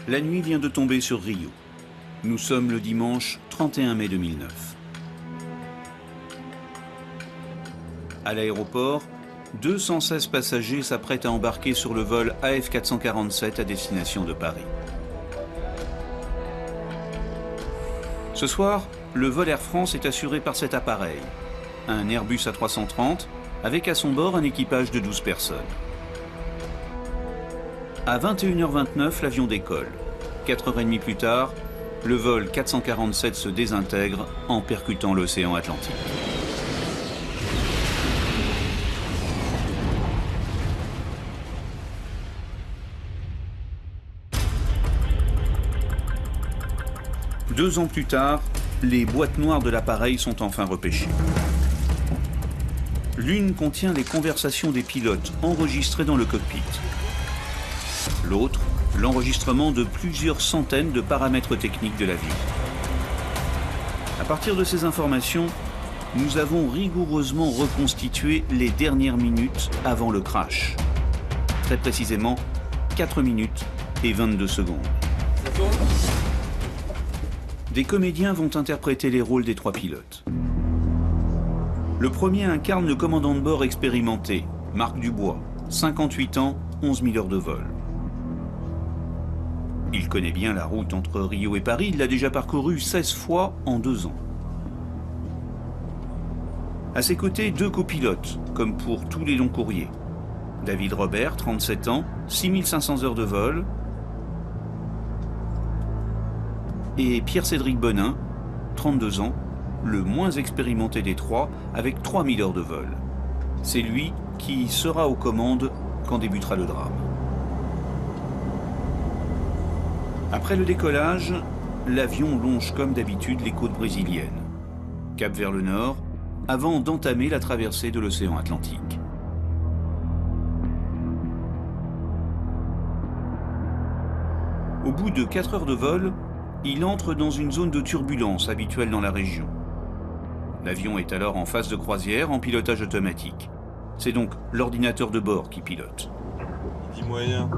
La nuit vient de tomber sur Rio. Nous sommes le dimanche 31 mai 2009. À l'aéroport, 216 passagers s'apprêtent à embarquer sur le vol AF447 à destination de Paris. Ce soir, le vol Air France est assuré par cet appareil, un Airbus A330, avec à son bord un équipage de 12 personnes. À 21h29, l'avion décolle. 4h30 plus tard, le vol 447 se désintègre en percutant l'océan Atlantique. Deux ans plus tard, les boîtes noires de l'appareil sont enfin repêchées. L'une contient les conversations des pilotes enregistrées dans le cockpit. L'autre, l'enregistrement de plusieurs centaines de paramètres techniques de l'avion. À partir de ces informations, nous avons rigoureusement reconstitué les dernières minutes avant le crash. Très précisément, 4 minutes et 22 secondes. Des comédiens vont interpréter les rôles des trois pilotes. Le premier incarne le commandant de bord expérimenté, Marc Dubois, 58 ans, 11 000 heures de vol. Il connaît bien la route entre Rio et Paris, il l'a déjà parcourue 16 fois en 2 ans. À ses côtés, 2 copilotes, comme pour tous les longs courriers. David Robert, 37 ans, 6500 heures de vol, et Pierre-Cédric Bonin, 32 ans, le moins expérimenté des trois, avec 3000 heures de vol. C'est lui qui sera aux commandes quand débutera le drame. Après le décollage, l'avion longe comme d'habitude les côtes brésiliennes, cap vers le nord, avant d'entamer la traversée de l'océan Atlantique. Au bout de 4 heures de vol, il entre dans une zone de turbulence habituelle dans la région. L'avion est alors en phase de croisière en pilotage automatique. C'est donc l'ordinateur de bord qui pilote. Il dit moyen.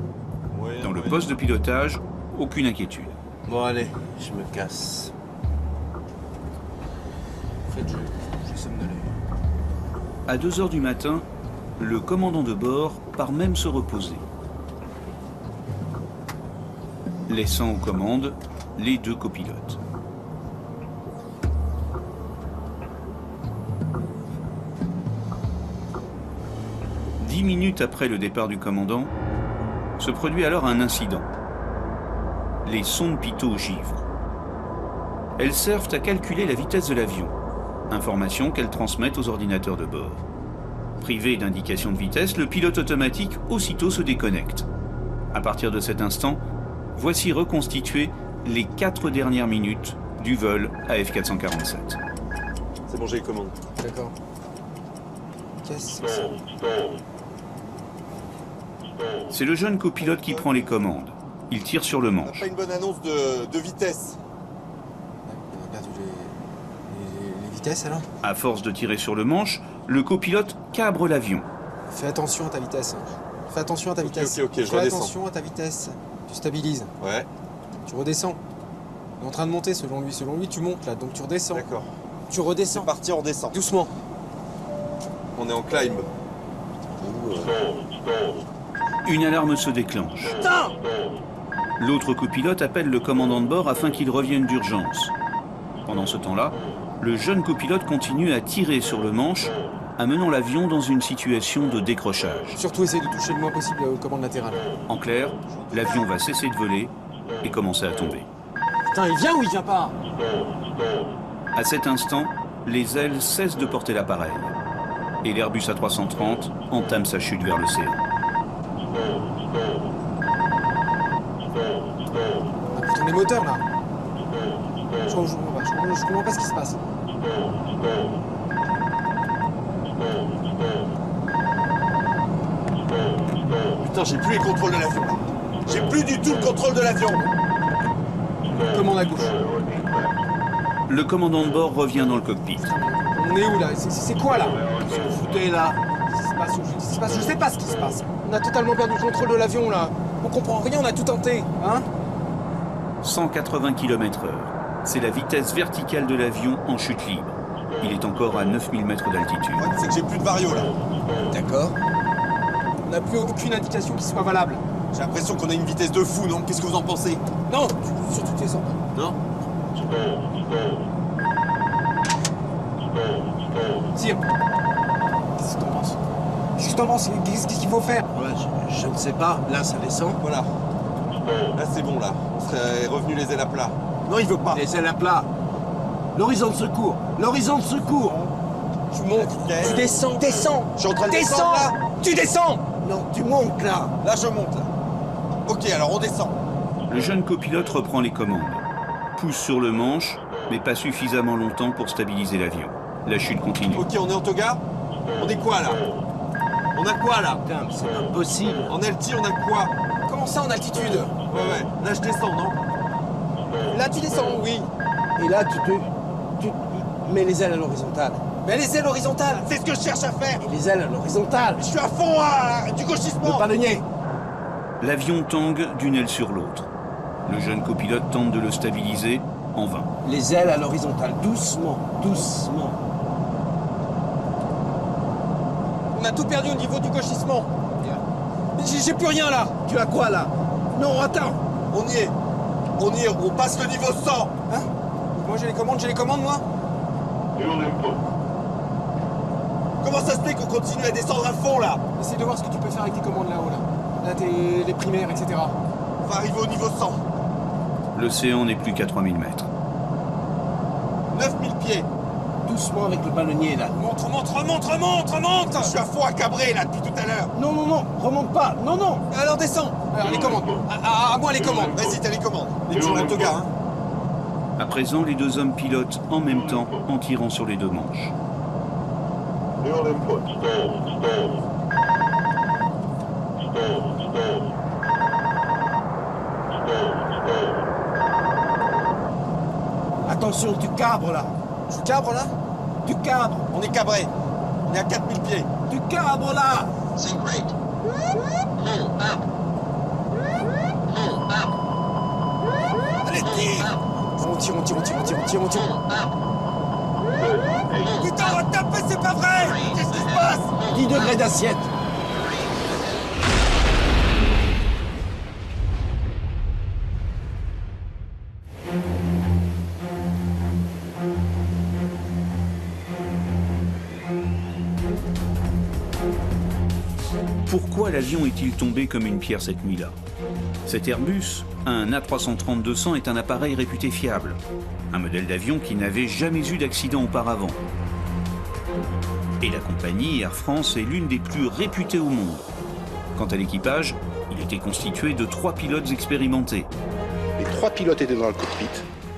Dans le poste de pilotage, aucune inquiétude. Bon allez, je me casse. En fait, je somnolé. À 2 heures du matin, le commandant de bord part même se reposer, laissant aux commandes les 2 copilotes. Dix minutes après le départ du commandant, se produit alors un incident. Les sondes pitot givrent. Elles servent à calculer la vitesse de l'avion, information qu'elles transmettent aux ordinateurs de bord. Privé d'indication de vitesse, le pilote automatique aussitôt se déconnecte. À partir de cet instant, voici reconstituées les 4 dernières minutes du vol AF447. C'est bon, j'ai les commandes. D'accord. Qu'est-ce que c'est? C'est le jeune copilote qui prend les commandes. Il tire sur le manche. Pas une bonne annonce de vitesse. On a perdu les vitesses alors? À force de tirer sur le manche, le copilote cabre l'avion. Fais attention à ta vitesse. Fais attention à ta vitesse. Ok, je Fais redescends. attention à ta vitesse. Tu stabilises. Ouais, Tu redescends. Il est en train de monter selon lui. Selon lui, tu montes là, donc tu redescends. d'accord. Tu C'est redescends. parti, on descend. Doucement. On est en climb. Une alarme se déclenche. L'autre copilote appelle le commandant de bord afin qu'il revienne d'urgence. Pendant ce temps-là, le jeune copilote continue à tirer sur le manche, amenant l'avion dans une situation de décrochage. Surtout essaye de toucher le moins possible aux commandes latérales. En clair, l'avion va cesser de voler et commencer à tomber. Putain, il vient ou il vient pas? À cet instant, les ailes cessent de porter l'appareil et l'Airbus A330 entame sa chute vers l'océan. Ah putain, les moteurs là. Je comprends pas ce qui se passe. Putain, j'ai plus les contrôles de l'avion. J'ai plus du tout le contrôle de l'avion. Commande à gauche. Le commandant de bord revient dans le cockpit. On est où là? C'est quoi là? Vous foutez là. Qu'est-ce qui se passe? Je sais pas ce qui se passe. On a totalement perdu le contrôle de l'avion là. On comprend rien, on a tout tenté. Hein? 180 km/h. C'est la vitesse verticale de l'avion en chute libre. Il est encore à 9000 mètres d'altitude. Ouais, c'est que j'ai plus de vario là. D'accord. On n'a plus aucune indication qui soit valable. J'ai l'impression qu'on a une vitesse de fou, non? Qu'est-ce que vous en pensez? Non, surtout tes sens. Non? Sire, qu'est-ce que t'en penses? Qu'est-ce que t'en penses? Qu'est-ce qu'il faut faire? Ouais, je ne sais pas. Là, ça descend. Voilà. Là, c'est bon, là. On serait revenu les ailes à plat. Non, il veut pas. Les ailes à plat. L'horizon de secours. L'horizon de secours. Tu montes. Tu descends. Descends. Je suis en train de Descends. descendre, là. Tu descends. Non, tu montes là. Là, je monte, là. Ok, alors on descend. Le jeune copilote reprend les commandes. Pousse sur le manche, mais pas suffisamment longtemps pour stabiliser l'avion. La chute continue. Ok, on est en toga? On est quoi, là? On a quoi, là? Putain, mais c'est pas possible. En LT, on a quoi? Comment ça en altitude? Ouais. Là, je descends, non? Là, tu descends, oui. Et là, tu mets les ailes à l'horizontale. Mais les ailes horizontales. C'est ce que je cherche à faire. Et les ailes à l'horizontale. Je suis à fond, du gauchissement. Le palonnier. L'avion tangue d'une aile sur l'autre. Le jeune copilote tente de le stabiliser, en vain. Les ailes à l'horizontale. Doucement, doucement. On a tout perdu au niveau du gauchissement. J'ai plus rien là. Tu as quoi là? Non, attends. On y est. On passe le niveau 100. Hein? Moi j'ai les commandes moi. Comment ça se fait qu'on continue à descendre à fond, là? Essaye de voir ce que tu peux faire avec tes commandes là-haut là. Là t'es les primaires, etc. On va arriver au niveau 100. L'océan n'est plus qu'à 3000 mètres. 9000 pieds. Doucement avec le palonnier là. Montre. Je suis à fond à cabrer, là, depuis tout à l'heure. Non, remonte pas. Non. Alors descends. Alors les commandes. À moi les commandes. Vas-y, t'as les commandes. On est toujours en toga, hein. À présent, les deux hommes pilotent en même temps en tirant sur les deux manches. Attention, tu cabres là. Je cabre là. Tu cabres. On est cabré. On est à 4000 pieds. Tu cabres là. Allez, tire. On tire. Putain, on va taper, c'est pas vrai. Qu'est-ce qui se passe? 10 degrés d'assiette. Pourquoi l'avion est-il tombé comme une pierre cette nuit-là? Cet Airbus, un A330-200, est un appareil réputé fiable. Un modèle d'avion qui n'avait jamais eu d'accident auparavant. Et la compagnie Air France est l'une des plus réputées au monde. Quant à l'équipage, il était constitué de 3 pilotes expérimentés. Les 3 pilotes étaient dans le cockpit.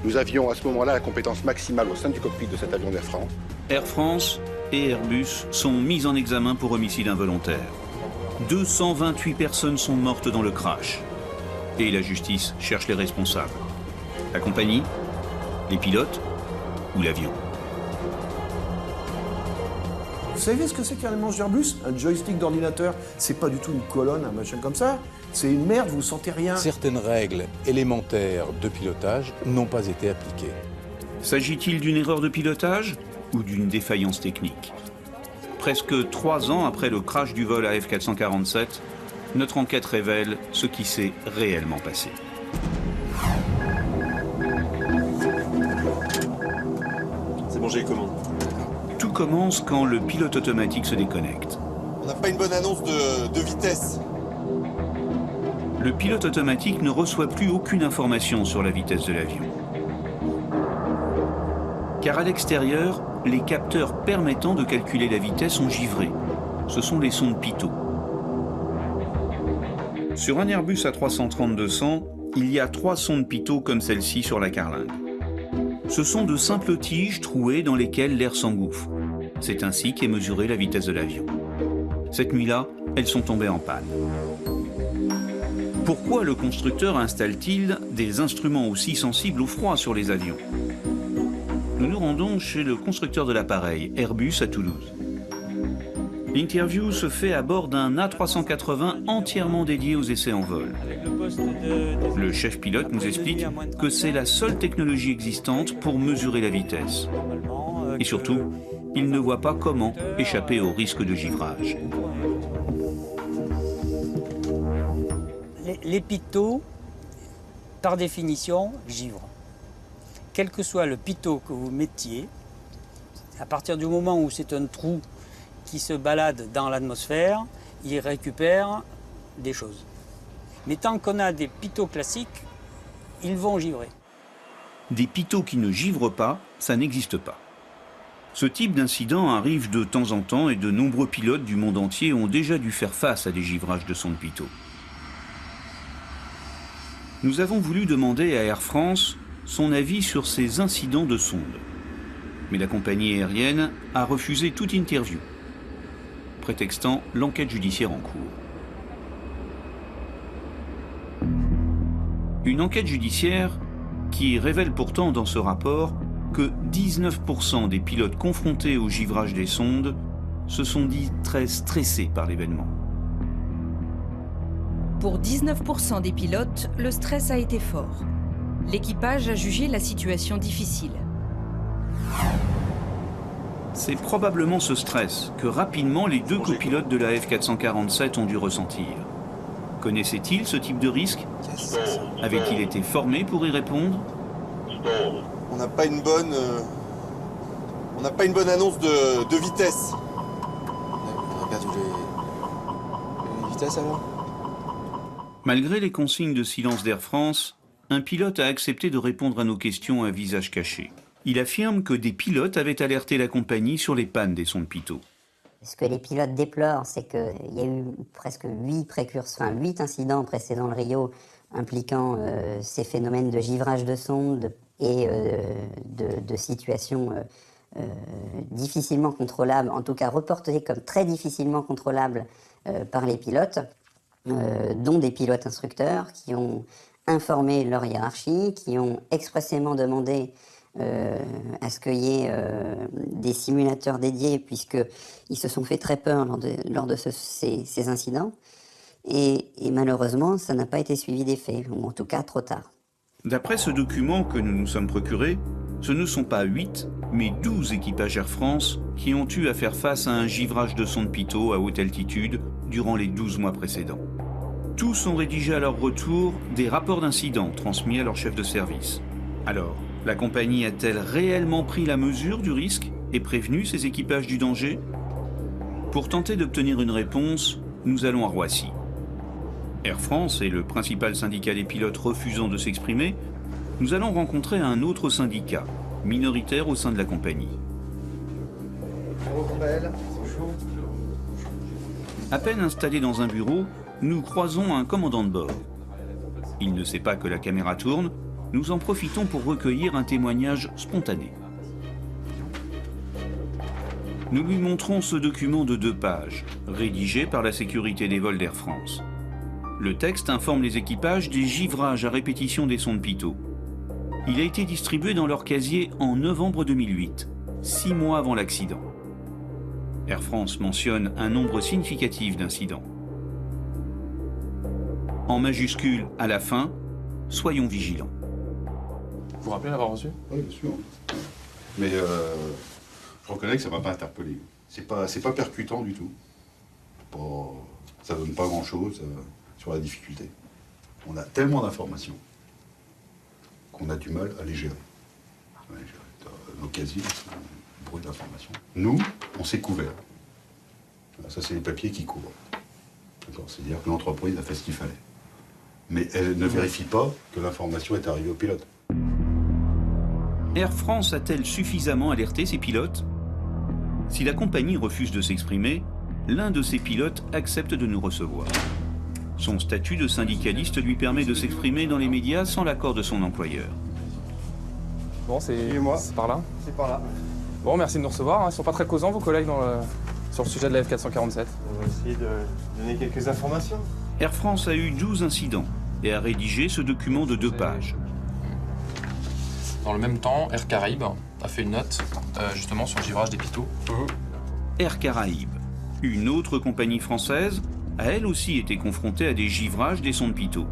Nous avions à ce moment-là la compétence maximale au sein du cockpit de cet avion d'Air France. Air France et Airbus sont mis en examen pour homicide involontaire. 228 personnes sont mortes dans le crash. Et la justice cherche les responsables. La compagnie, les pilotes ou l'avion? Vous savez ce que c'est qu'un manche d'Airbus? Un joystick d'ordinateur, c'est pas du tout une colonne, un machin comme ça. C'est une merde, vous sentez rien. Certaines règles élémentaires de pilotage n'ont pas été appliquées. S'agit-il d'une erreur de pilotage ou d'une défaillance technique? Presque 3 ans après le crash du vol AF447, notre enquête révèle ce qui s'est réellement passé. C'est bon, j'ai les commandes. Tout commence quand le pilote automatique se déconnecte. On n'a pas une bonne annonce de vitesse. Le pilote automatique ne reçoit plus aucune information sur la vitesse de l'avion. Car à l'extérieur, les capteurs permettant de calculer la vitesse sont givrés. Ce sont les sondes pitot. Sur un Airbus A330-200, il y a 3 sondes pitot comme celle-ci sur la carlingue. Ce sont de simples tiges trouées dans lesquelles l'air s'engouffre. C'est ainsi qu'est mesurée la vitesse de l'avion. Cette nuit-là, elles sont tombées en panne. Pourquoi le constructeur installe-t-il des instruments aussi sensibles au froid sur les avions? Nous nous rendons chez le constructeur de l'appareil, Airbus à Toulouse. L'interview se fait à bord d'un A380 entièrement dédié aux essais en vol. Le chef pilote nous explique que c'est la seule technologie existante pour mesurer la vitesse. Et surtout, il ne voit pas comment échapper au risque de givrage. Les pitot, par définition, givrent. Quel que soit le pitot que vous mettiez, à partir du moment où c'est un trou qui se balade dans l'atmosphère, il récupère des choses. Mais tant qu'on a des pitots classiques, ils vont givrer. Des pitots qui ne givrent pas, ça n'existe pas. Ce type d'incident arrive de temps en temps et de nombreux pilotes du monde entier ont déjà dû faire face à des givrages de sondes pitot. Nous avons voulu demander à Air France son avis sur ces incidents de sonde. Mais la compagnie aérienne a refusé toute interview, prétextant l'enquête judiciaire en cours. Une enquête judiciaire qui révèle pourtant dans ce rapport que 19% des pilotes confrontés au givrage des sondes se sont dit très stressés par l'événement. Pour 19% des pilotes, le stress a été fort. L'équipage a jugé la situation difficile. C'est probablement ce stress que rapidement les deux copilotes de la F447 ont dû ressentir. Connaissaient-ils ce type de risque? Avaient-ils été formés pour y répondre? On n'a pas une bonne annonce de vitesse. On a perdu les vitesses alors? Malgré les consignes de silence d'Air France, un pilote a accepté de répondre à nos questions à visage caché. Il affirme que des pilotes avaient alerté la compagnie sur les pannes des sondes pitot. Ce que les pilotes déplorent, c'est qu'il y a eu presque 8 incidents précédant le Rio impliquant ces phénomènes de givrage de sondes et de situations difficilement contrôlables, en tout cas reportées comme très difficilement contrôlables par les pilotes, dont des pilotes instructeurs qui ont informé leur hiérarchie, qui ont expressément demandé à ce qu'il y ait des simulateurs dédiés, puisqu'ils se sont fait très peur lors de ces incidents. Et malheureusement, ça n'a pas été suivi des faits, ou en tout cas trop tard. D'après ce document que nous nous sommes procurés, ce ne sont pas 8, mais 12 équipages Air France qui ont eu à faire face à un givrage de sondes pitot à haute altitude durant les 12 mois précédents. Tous ont rédigé à leur retour des rapports d'incidents transmis à leur chef de service. Alors, la compagnie a-t-elle réellement pris la mesure du risque et prévenu ses équipages du danger? Pour tenter d'obtenir une réponse, nous allons à Roissy. Air France est le principal syndicat des pilotes refusant de s'exprimer. Nous allons rencontrer un autre syndicat, minoritaire au sein de la compagnie. À peine installé dans un bureau, nous croisons un commandant de bord. Il ne sait pas que la caméra tourne, nous en profitons pour recueillir un témoignage spontané. Nous lui montrons ce document de 2 pages, rédigé par la sécurité des vols d'Air France. Le texte informe les équipages des givrages à répétition des sondes pitot. Il a été distribué dans leur casier en novembre 2008, 6 mois avant l'accident. Air France mentionne un nombre significatif d'incidents. En majuscule à la fin, soyons vigilants. Vous vous rappelez l'avoir reçu? Oui, bien sûr. Mais je reconnais que ça ne m'a pas interpellé. C'est pas percutant du tout. Ça donne pas grand-chose sur la difficulté. On a tellement d'informations qu'on a du mal à les gérer. Nos casiers sont brûlés d'informations. Nous, on s'est couverts. Ça, c'est les papiers qui couvrent. C'est-à-dire que l'entreprise a fait ce qu'il fallait. Mais elle ne vérifie pas que l'information est arrivée au pilote. Air France a-t-elle suffisamment alerté ses pilotes? Si la compagnie refuse de s'exprimer, l'un de ses pilotes accepte de nous recevoir. Son statut de syndicaliste lui permet de s'exprimer dans les médias sans l'accord de son employeur. Bon, c'est par là? C'est par là. Bon, merci de nous recevoir. Ils ne sont pas très causants, vos collègues, sur le sujet de la F447. On va essayer de donner quelques informations. Air France a eu 12 incidents et a rédigé ce document de 2 pages. Dans le même temps, Air Caraïbes a fait une note justement sur le givrage des pitot. Air Caraïbes, Une autre compagnie française a elle aussi été confrontée à des givrages des sondes pitot.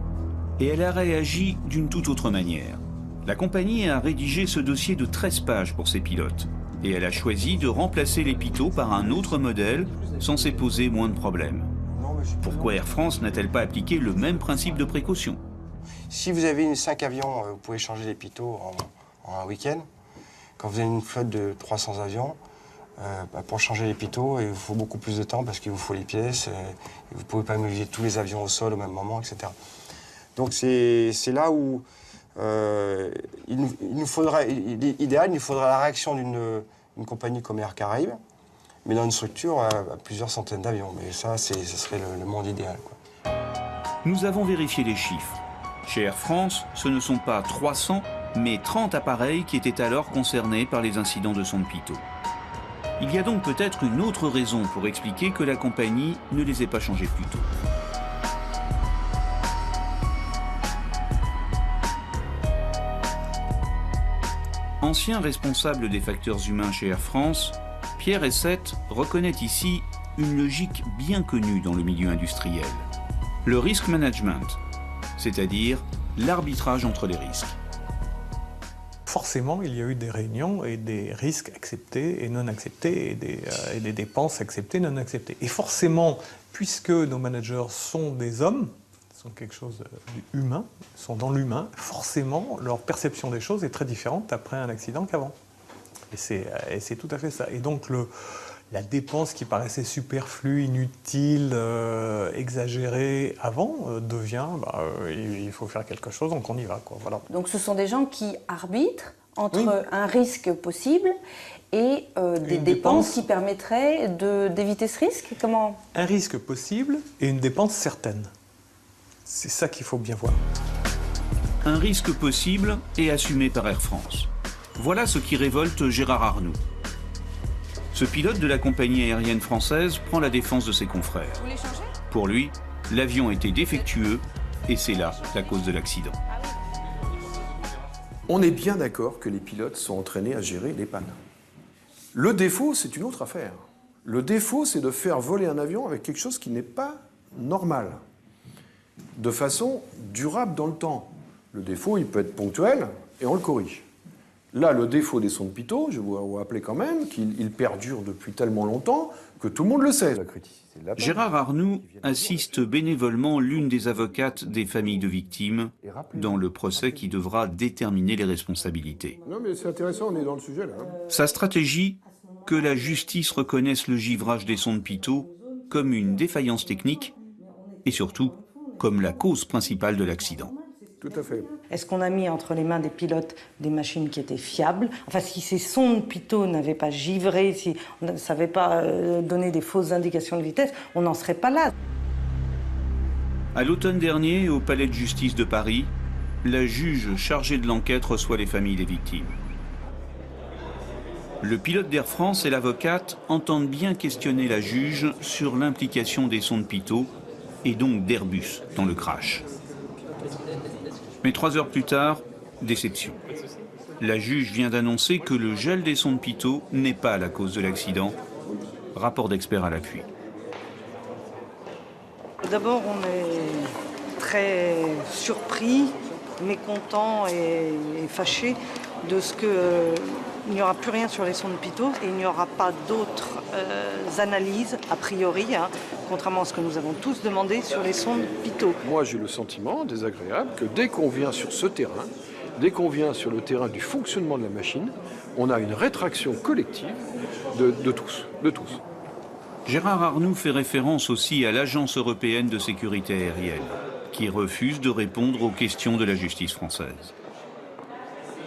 Et elle a réagi d'une toute autre manière. La compagnie a rédigé ce dossier de 13 pages pour ses pilotes. Et elle a choisi de remplacer les pitot par un autre modèle censé poser moins de problèmes. Pourquoi Air France n'a-t-elle pas appliqué le même principe de précaution? Si vous avez 5 avions, vous pouvez changer les pitot en un week-end. Quand vous avez une flotte de 300 avions, pour changer les pitot, il vous faut beaucoup plus de temps parce qu'il vous faut les pièces. Vous ne pouvez pas mobiliser tous les avions au sol au même moment, etc. Donc c'est là où il nous faudrait la réaction d'une compagnie comme Air Caraïbes, mais dans une structure à plusieurs centaines d'avions. Mais ça, ce serait le monde idéal, quoi. Nous avons vérifié les chiffres. Chez Air France, ce ne sont pas 300, mais 30 appareils qui étaient alors concernés par les incidents de sonde pitot. Il y a donc peut-être une autre raison pour expliquer que la compagnie ne les ait pas changés plus tôt. Ancien responsable des facteurs humains chez Air France, Pierre Essette reconnaît ici une logique bien connue dans le milieu industriel. Le risk management, c'est-à-dire l'arbitrage entre les risques. Forcément, il y a eu des réunions et des risques acceptés et non acceptés et des dépenses acceptées et non acceptées. Et forcément, puisque nos managers sont des hommes, sont quelque chose d'humain, sont dans l'humain, forcément, leur perception des choses est très différente après un accident qu'avant. Et c'est tout à fait ça. Et donc, la dépense qui paraissait superflue, inutile, exagérée avant, devient, il faut faire quelque chose, donc on y va, quoi. Voilà. Donc ce sont des gens qui arbitrent entre un risque possible et des dépenses qui permettraient d'éviter ce risque. Comment? Un risque possible et une dépense certaine. C'est ça qu'il faut bien voir. Un risque possible et assumé par Air France. Voilà ce qui révolte Gérard Arnoux. Ce pilote de la compagnie aérienne française prend la défense de ses confrères. Pour lui, l'avion était défectueux et c'est là la cause de l'accident. On est bien d'accord que les pilotes sont entraînés à gérer les pannes. Le défaut, c'est une autre affaire. Le défaut, c'est de faire voler un avion avec quelque chose qui n'est pas normal, de façon durable dans le temps. Le défaut, il peut être ponctuel et on le corrige. Là, le défaut des sondes pitot, je vous rappeler quand même qu'il perdure depuis tellement longtemps que tout le monde le sait. Gérard Arnoux assiste bénévolement l'une des avocates des familles de victimes dans le procès qui devra déterminer les responsabilités. Non mais c'est intéressant, on est dans le sujet là. Sa stratégie, que la justice reconnaisse le givrage des sondes pitot comme une défaillance technique et surtout comme la cause principale de l'accident. Tout à fait. Est-ce qu'on a mis entre les mains des pilotes des machines qui étaient fiables? Enfin, si ces sondes pitot n'avaient pas givré, si on ne savait pas donner des fausses indications de vitesse, on n'en serait pas là. À l'automne dernier, au Palais de justice de Paris, la juge chargée de l'enquête reçoit les familles des victimes. Le pilote d'Air France et l'avocate entendent bien questionner la juge sur l'implication des sondes pitot et donc d'Airbus dans le crash. Mais 3 heures plus tard, déception. La juge vient d'annoncer que le gel des sondes pitot n'est pas la cause de l'accident. Rapport d'experts à l'appui. D'abord, on est très surpris, mécontent et fâché de ce qu'il n'y aura plus rien sur les sondes pitot et il n'y aura pas d'autres analyses, a priori, contrairement à ce que nous avons tous demandé sur les sondes pitot. Moi, j'ai le sentiment désagréable que dès qu'on vient sur ce terrain, dès qu'on vient sur le terrain du fonctionnement de la machine, on a une rétraction collective de tous. Gérard Arnoux fait référence aussi à l'Agence européenne de sécurité aérienne, qui refuse de répondre aux questions de la justice française.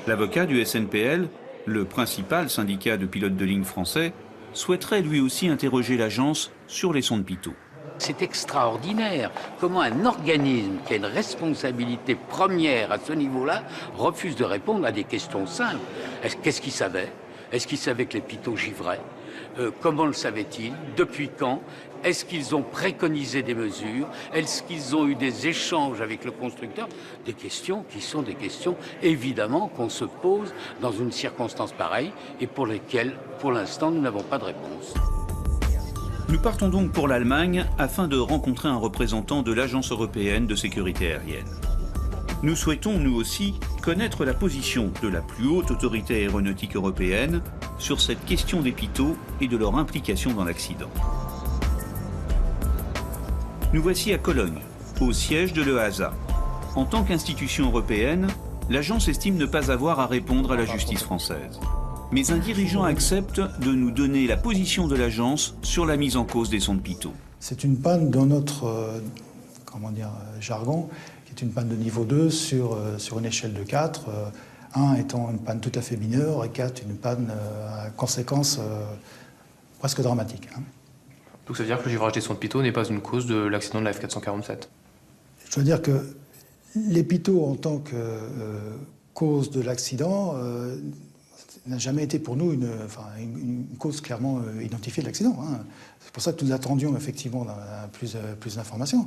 L'avocat du SNPL, le principal syndicat de pilotes de ligne français, souhaiterait lui aussi interroger l'agence sur les sondes pitot. C'est extraordinaire comment un organisme qui a une responsabilité première à ce niveau-là refuse de répondre à des questions simples. Qu'est-ce qu'il savait? Est-ce qu'il savait que les pitot givraient? Comment le savait-il? Depuis quand? Est-ce qu'ils ont préconisé des mesures? Est-ce qu'ils ont eu des échanges avec le constructeur? Des questions qui sont des questions, évidemment, qu'on se pose dans une circonstance pareille et pour lesquelles, pour l'instant, nous n'avons pas de réponse. Nous partons donc pour l'Allemagne afin de rencontrer un représentant de l'Agence européenne de sécurité aérienne. Nous souhaitons, nous aussi, connaître la position de la plus haute autorité aéronautique européenne sur cette question des pilotes et de leur implication dans l'accident. Nous voici à Cologne, au siège de l'EASA. En tant qu'institution européenne, l'agence estime ne pas avoir à répondre à la justice française. Mais un dirigeant accepte de nous donner la position de l'agence sur la mise en cause des sondes pilotes. C'est une panne dans notre jargon, qui est une panne de niveau 2 sur une échelle de 4, 1 étant une panne tout à fait mineure et 4 une panne à conséquences presque dramatiques. Donc ça veut dire que le givrage des sondes pilotes n'est pas une cause de l'accident de la F447? Je dois dire que les pilotes en tant que cause de l'accident n'a jamais été pour nous une cause clairement identifiée de l'accident. C'est pour ça que nous attendions effectivement plus d'informations.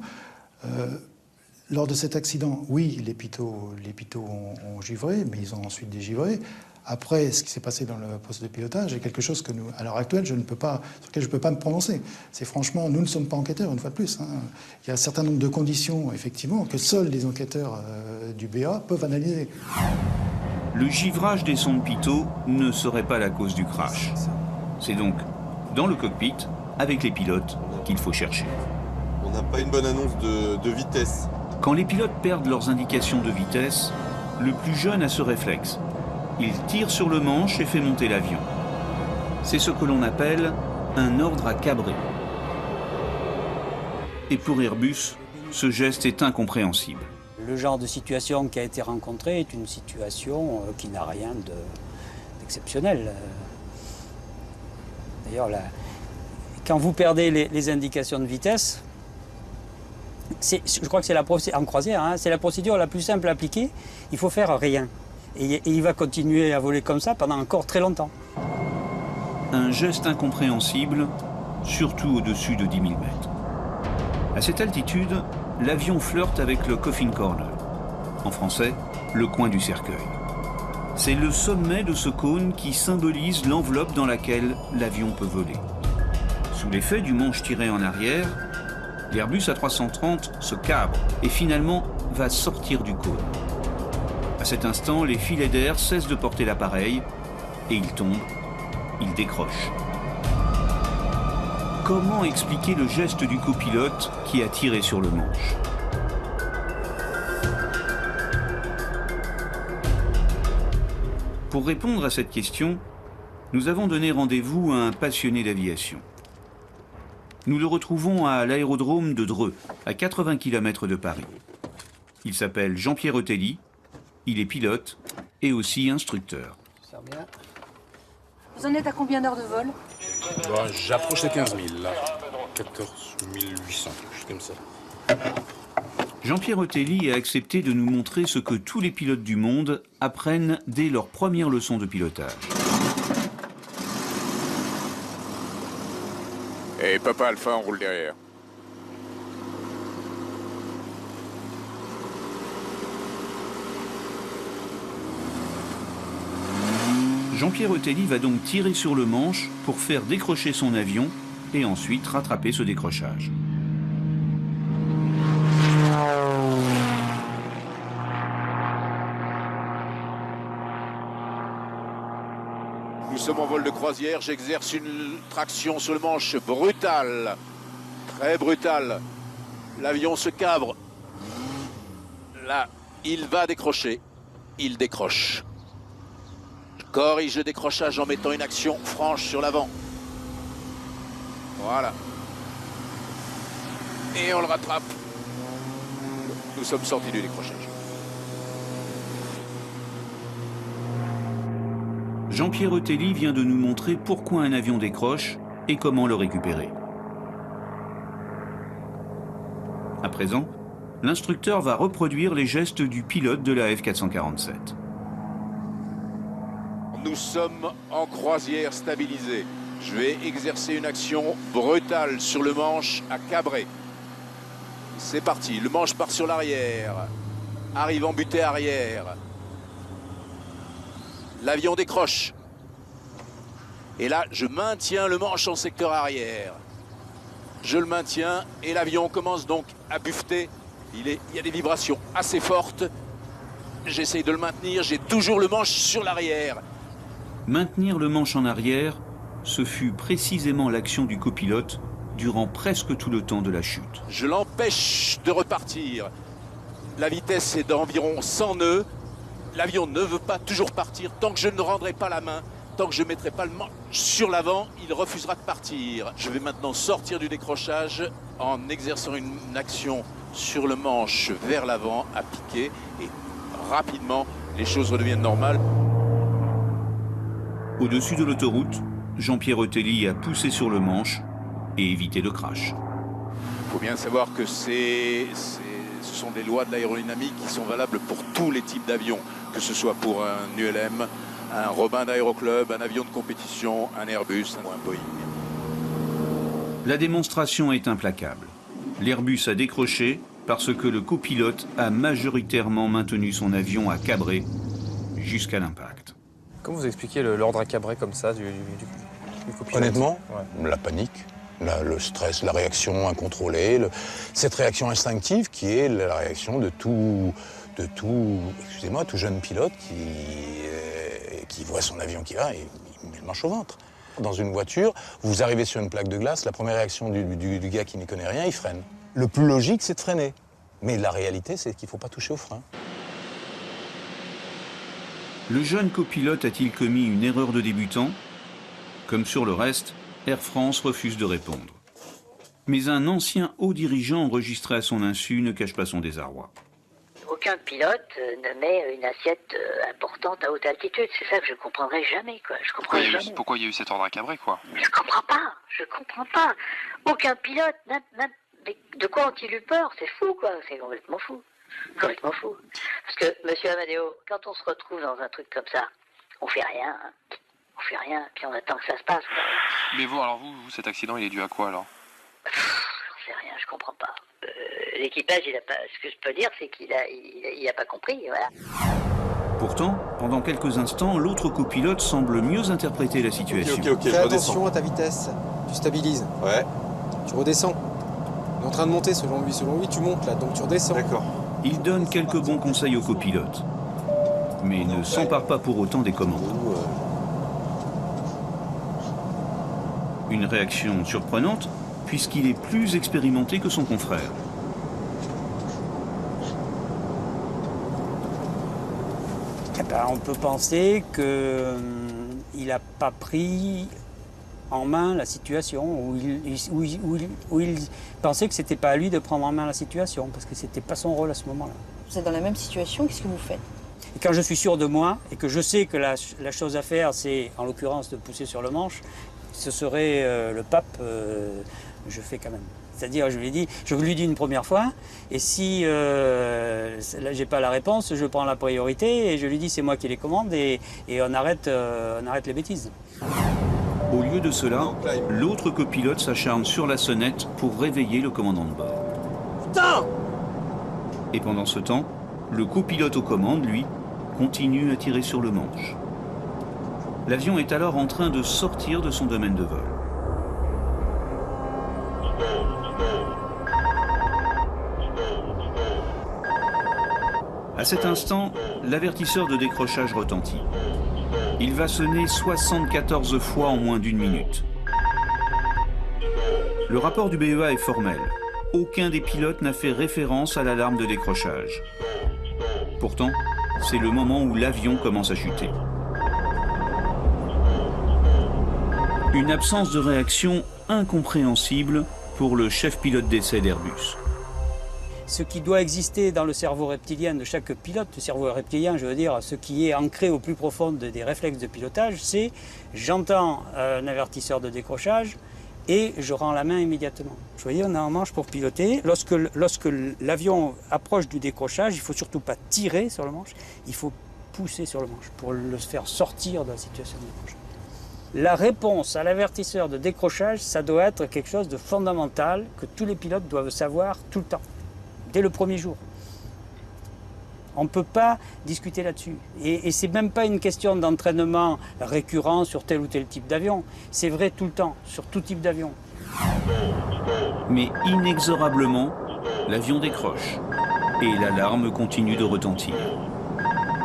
Lors de cet accident, oui, les pilotes ont givré, mais ils ont ensuite dégivré. Après, ce qui s'est passé dans le poste de pilotage est quelque chose que nous, à l'heure actuelle, sur lequel je ne peux pas me prononcer. C'est franchement, nous ne sommes pas enquêteurs, une fois de plus. Il y a un certain nombre de conditions, effectivement, que seuls les enquêteurs du BA peuvent analyser. Le givrage des sondes pilotes ne serait pas la cause du crash. C'est donc dans le cockpit, avec les pilotes, qu'il faut chercher. On n'a pas une bonne annonce de vitesse. Quand les pilotes perdent leurs indications de vitesse, le plus jeune a ce réflexe. Il tire sur le manche et fait monter l'avion. C'est ce que l'on appelle un ordre à cabrer. Et pour Airbus, ce geste est incompréhensible. Le genre de situation qui a été rencontrée est une situation qui n'a rien d'exceptionnel. D'ailleurs, quand vous perdez les indications de vitesse, je crois que c'est en croisière, c'est la procédure la plus simple à appliquer. Il faut faire rien. Et il va continuer à voler comme ça pendant encore très longtemps. Un geste incompréhensible, surtout au-dessus de 10 000 mètres. À cette altitude, l'avion flirte avec le coffin corner. En français, le coin du cercueil. C'est le sommet de ce cône qui symbolise l'enveloppe dans laquelle l'avion peut voler. Sous l'effet du manche tiré en arrière, l'Airbus A330 se cabre et finalement va sortir du cône. À cet instant, les filets d'air cessent de porter l'appareil et il tombe, il décroche. Comment expliquer le geste du copilote qui a tiré sur le manche? Pour répondre à cette question, nous avons donné rendez-vous à un passionné d'aviation. Nous le retrouvons à l'aérodrome de Dreux, à 80 km de Paris. Il s'appelle Jean-Pierre Otelli, il est pilote et aussi instructeur. Vous en êtes à combien d'heures de vol? J'approche les 15 000, là. 14 800, je suis comme ça. Jean-Pierre Otelli a accepté de nous montrer ce que tous les pilotes du monde apprennent dès leur première leçon de pilotage. Et Papa Alpha, on roule derrière. Jean-Pierre Otelli va donc tirer sur le manche pour faire décrocher son avion et ensuite rattraper ce décrochage. Nous sommes en vol de croisière, j'exerce une traction sur le manche brutale, très brutale. L'avion se cabre. Là, il va décrocher. Il décroche. Je corrige le décrochage en mettant une action franche sur l'avant. Voilà. Et on le rattrape. Nous sommes sortis du décrochage. Jean-Pierre Otelli vient de nous montrer pourquoi un avion décroche et comment le récupérer. À présent, l'instructeur va reproduire les gestes du pilote de la F447. Nous sommes en croisière stabilisée. Je vais exercer une action brutale sur le manche à cabrer. C'est parti, le manche part sur l'arrière. Arrive en butée arrière. L'avion décroche. Et là, je maintiens le manche en secteur arrière. je le maintiens et l'avion commence donc à buffeter. Il y a des vibrations assez fortes. J'essaye de le maintenir, j'ai toujours le manche sur l'arrière. Maintenir le manche en arrière, ce fut précisément l'action du copilote durant presque tout le temps de la chute. Je l'empêche de repartir. La vitesse est d'environ 100 nœuds. L'avion ne veut pas toujours partir. Tant que je ne rendrai pas la main, tant que je ne mettrai pas le manche sur l'avant, il refusera de partir. Je vais maintenant sortir du décrochage en exerçant une action sur le manche vers l'avant à piquer. Et rapidement, les choses redeviennent normales. Au-dessus de l'autoroute, Jean-Pierre Otelli a poussé sur le manche et évité le crash. Il faut bien savoir que ce sont des lois de l'aérodynamique qui sont valables pour tous les types d'avions, que ce soit pour un ULM, un Robin d'Aéroclub, un avion de compétition, un Airbus ou un Boeing. La démonstration est implacable. L'Airbus a décroché parce que le copilote a majoritairement maintenu son avion à cabrer jusqu'à l'impact. Comment vous expliquez l'ordre à cabrer comme ça du copilote? Honnêtement, la panique, le stress, la réaction incontrôlée, cette réaction instinctive qui est la réaction de tout jeune pilote qui voit son avion qui va et il met le manche au ventre. Dans une voiture, vous arrivez sur une plaque de glace, la première réaction du gars qui n'y connaît rien, il freine. Le plus logique, c'est de freiner. Mais la réalité, c'est qu'il ne faut pas toucher au frein. Le jeune copilote a-t-il commis une erreur de débutant? Comme sur le reste, Air France refuse de répondre. Mais un ancien haut dirigeant enregistré à son insu ne cache pas son désarroi. Aucun pilote ne met une assiette importante à haute altitude. C'est ça que je ne comprendrai jamais, quoi. Je comprends jamais. Pourquoi il y a eu cet ordre à cabrer, quoi? Je comprends pas. Aucun pilote, même de quoi ont-ils eu peur? C'est fou, quoi. C'est complètement fou. Complètement fou. Parce que, monsieur Amadeo, quand on se retrouve dans un truc comme ça, on fait rien. On fait rien, puis on attend que ça se passe, quoi. Mais vous, cet accident, il est dû à quoi, alors? J'en sais rien, je comprends pas. L'équipage, il a pas. Ce que je peux dire, c'est qu'il a pas compris, voilà. Pourtant, pendant quelques instants, l'autre copilote semble mieux interpréter la situation. Ok, Fais attention à ta vitesse. Tu stabilises. Ouais. Tu redescends. On est en train de monter selon lui, tu montes là, donc tu redescends. D'accord. Il donne quelques bons conseils au copilote, mais ne s'empare pas pour autant des commandes. Une réaction surprenante, puisqu'il est plus expérimenté que son confrère. On peut penser qu'il n'a pas pris en main la situation, ou il pensait que c'était pas à lui de prendre en main la situation, parce que c'était pas son rôle à ce moment-là. Vous êtes dans la même situation, qu'est-ce que vous faites? Et quand je suis sûr de moi, et que je sais que la chose à faire, c'est en l'occurrence de pousser sur le manche, ce serait le pape, je fais quand même. C'est-à-dire, je lui dis une première fois, et si là j'ai pas la réponse, je prends la priorité et je lui dis c'est moi qui les commande et on arrête les bêtises. Au lieu de cela, l'autre copilote s'acharne sur la sonnette pour réveiller le commandant de bord. Putain! Et pendant ce temps, le copilote aux commandes, lui, continue à tirer sur le manche. L'avion est alors en train de sortir de son domaine de vol. À cet instant, l'avertisseur de décrochage retentit. Il va sonner 74 fois en moins d'une minute. Le rapport du BEA est formel. Aucun des pilotes n'a fait référence à l'alarme de décrochage. Pourtant, c'est le moment où l'avion commence à chuter. Une absence de réaction incompréhensible pour le chef pilote d'essai d'Airbus. Ce qui doit exister dans le cerveau reptilien de chaque pilote, le cerveau reptilien, je veux dire, ce qui est ancré au plus profond des réflexes de pilotage, c'est j'entends un avertisseur de décrochage et je rends la main immédiatement. Vous voyez, on a un manche pour piloter. Lorsque l'avion approche du décrochage, il ne faut surtout pas tirer sur le manche, il faut pousser sur le manche pour le faire sortir de la situation de décrochage. La réponse à l'avertisseur de décrochage, ça doit être quelque chose de fondamental que tous les pilotes doivent savoir tout le temps. Dès le premier jour. On ne peut pas discuter là-dessus. Et ce n'est même pas une question d'entraînement récurrent sur tel ou tel type d'avion. C'est vrai tout le temps, sur tout type d'avion. Mais inexorablement, l'avion décroche et l'alarme continue de retentir.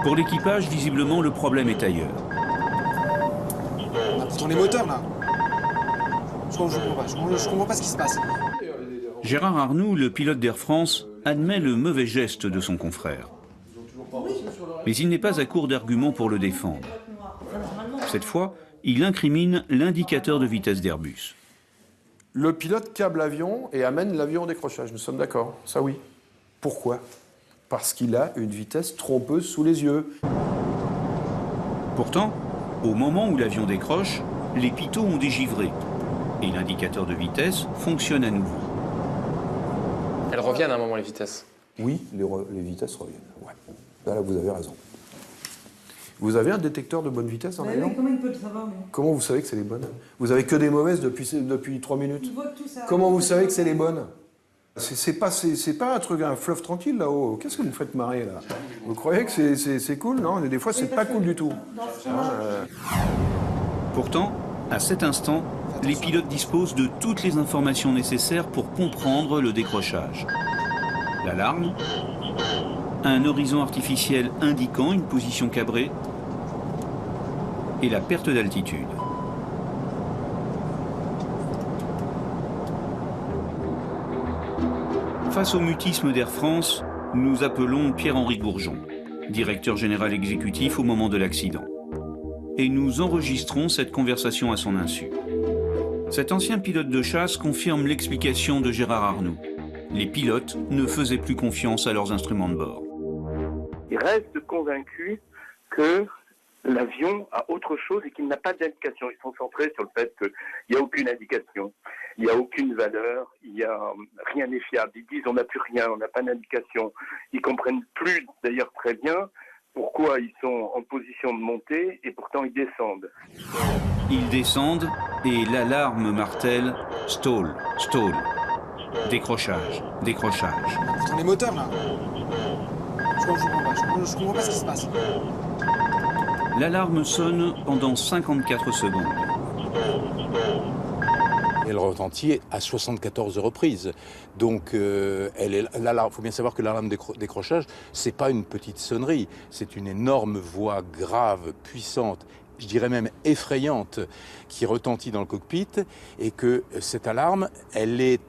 Pour l'équipage, visiblement, le problème est ailleurs. On a pourtant les moteurs là. Je comprends pas ce qui se passe. Gérard Arnoux, le pilote d'Air France, admet le mauvais geste de son confrère. Mais il n'est pas à court d'arguments pour le défendre. Cette fois, il incrimine l'indicateur de vitesse d'Airbus. Le pilote câble l'avion et amène l'avion au décrochage, nous sommes d'accord, ça oui. Pourquoi? Parce qu'il a une vitesse trompeuse sous les yeux. Pourtant, au moment où l'avion décroche, les pitot ont dégivré et l'indicateur de vitesse fonctionne à nouveau. Elles reviennent à un moment, les vitesses. Oui, les vitesses reviennent. Ouais. Là, vous avez raison. Vous avez un détecteur de bonne vitesse dans l'avion? Comment il peut le savoir, lui? Comment vous savez que c'est les bonnes? Vous avez que des mauvaises depuis 3 minutes. Il voit tout ça. Comment vous savez que c'est les bonnes? C'est pas un truc, un fleuve tranquille là-haut. Qu'est-ce que vous me faites marrer là? Vous croyez que c'est cool? Non, des fois c'est pas cool du tout. Pourtant, à cet instant, les pilotes disposent de toutes les informations nécessaires pour comprendre le décrochage. L'alarme, un horizon artificiel indiquant une position cabrée et la perte d'altitude. Face au mutisme d'Air France, nous appelons Pierre-Henri Gourjon, directeur général exécutif au moment de l'accident. Et nous enregistrons cette conversation à son insu. Cet ancien pilote de chasse confirme l'explication de Gérard Arnoux. Les pilotes ne faisaient plus confiance à leurs instruments de bord. Ils restent convaincus que l'avion a autre chose et qu'il n'a pas d'indication. Ils sont centrés sur le fait qu'il n'y a aucune indication, il n'y a aucune valeur, rien n'est fiable. Ils disent on n'a plus rien, on n'a pas d'indication. Ils comprennent plus d'ailleurs très bien pourquoi ils sont en position de monter et pourtant ils descendent. Ils descendent et l'alarme martèle « stall, stall ». Décrochage, décrochage. Pourtant les moteurs là. Je comprends pas ce qui se passe. L'alarme sonne pendant 54 secondes. Elle retentit à 74 reprises. Donc, il faut bien savoir que l'alarme décrochage, c'est pas une petite sonnerie, c'est une énorme voix grave, puissante, je dirais même effrayante, qui retentit dans le cockpit, et que cette alarme, elle est